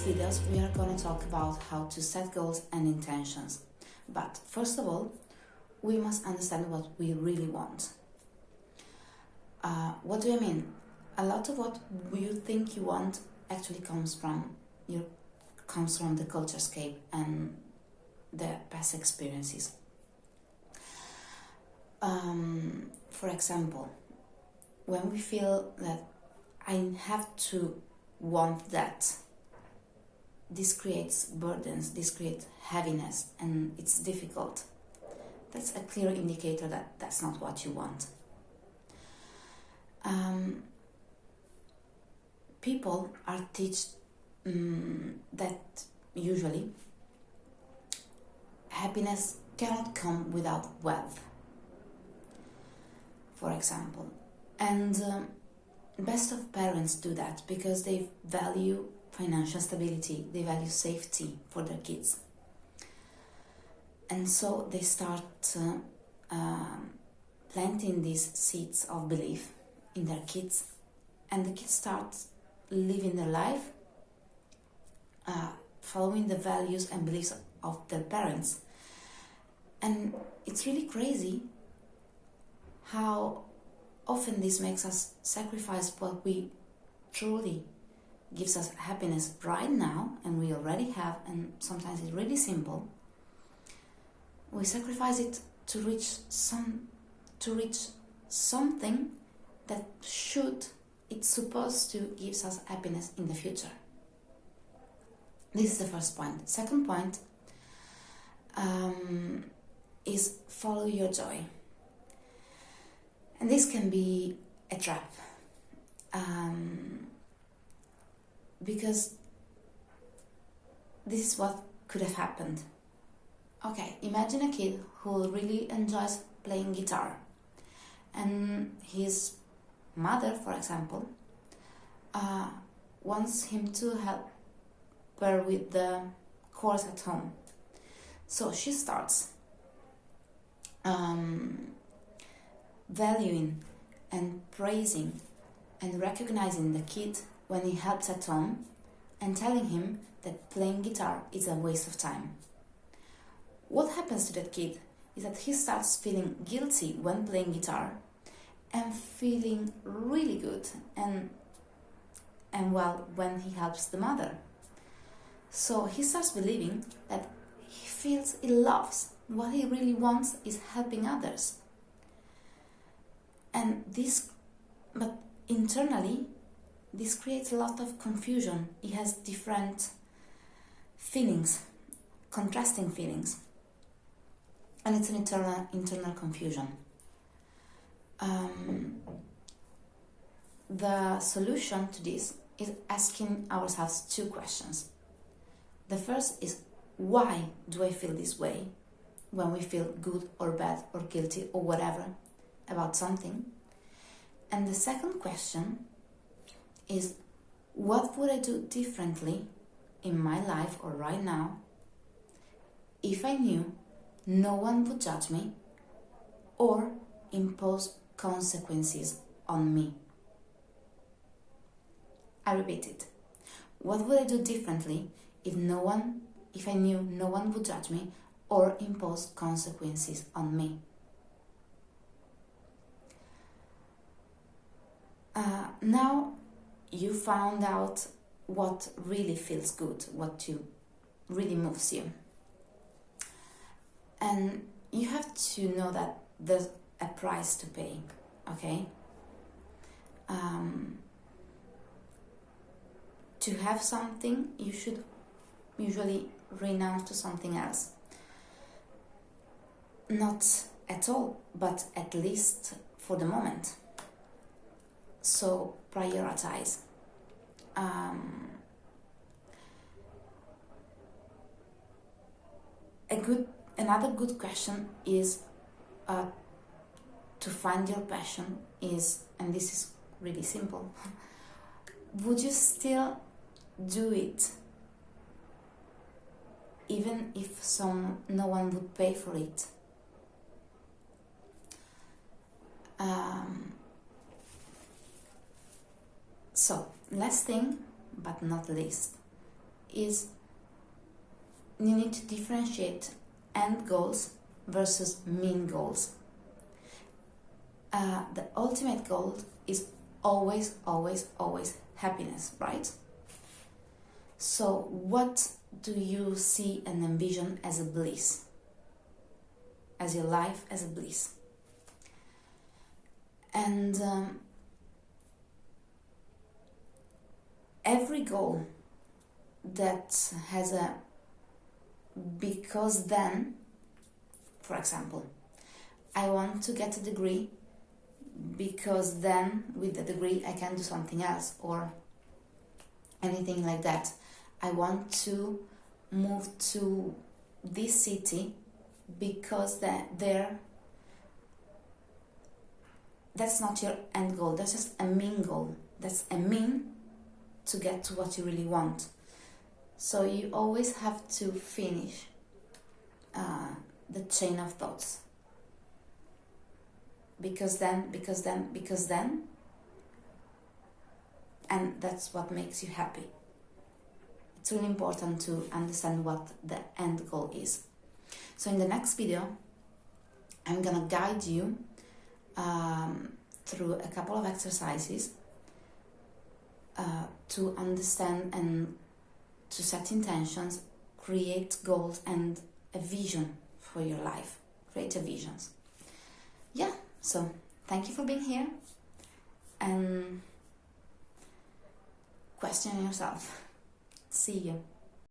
videos we are going to talk about how to set goals and intentions. But first of all, we must understand what we really want. What do I mean? A lot of what you think you want actually comes from the culturescape and the past experiences. For example, when we feel that I have to want that, this creates burdens, this creates heaviness, and it's difficult. That's a clear indicator that that's not what you want. People are taught that usually happiness cannot come without wealth, for example. And best of parents do that because they value financial stability, they value safety for their kids. And so they start planting these seeds of belief in their kids, and the kids start living their life following the values and beliefs of their parents. And it's really crazy how often this makes us sacrifice what we truly gives us happiness right now, and we already have, and sometimes it's really simple. We sacrifice it to reach something that it's supposed to give us happiness in the future. This is the first point. Second point is follow your joy. And this can be a trap. Because this is what could have happened. Okay, imagine a kid who really enjoys playing guitar, and his mother, for example, wants him to help her with the chords at home. So she starts valuing and praising and recognizing the kid when he helps at home, and telling him that playing guitar is a waste of time. What happens to that kid is that he starts feeling guilty when playing guitar and feeling really good and well when he helps the mother. So he starts believing that he loves. What he really wants is helping others. But internally, this creates a lot of confusion. He has different feelings, contrasting feelings. And it's an internal confusion. The solution to this is asking ourselves two questions. The first is, why do I feel this way when we feel good or bad or guilty or whatever about something? And the second question is, what would I do differently in my life or right now if I knew no one would judge me or impose consequences on me? I repeat it. What would I do differently if I knew no one would judge me or impose consequences on me? Now you found out what really feels good, what really moves you. And you have to know that there's a price to pay, okay? To have something, you should usually renounce to something else. Not at all, but at least for the moment. So prioritize. Another good question is to find your passion is, and this is really simple, would you still do it even if no one would pay for it? So, last thing, but not least, is you need to differentiate end goals versus mean goals. The ultimate goal is always, always, always happiness, right? So what do you see and envision as a bliss? As your life as a bliss? And every goal that has a because then, for example, I want to get a degree because then with the degree I can do something else, or anything like that. I want to move to this city because that's not your end goal, that's just a mean goal. That's a mean to get to what you really want. So you always have to finish the chain of thoughts. Because then, and that's what makes you happy. It's really important to understand what the end goal is. So in the next video, I'm gonna guide you through a couple of exercises to understand and to set intentions, create goals and a vision for your life. Create a visions. Yeah, so thank you for being here, and question yourself. See you.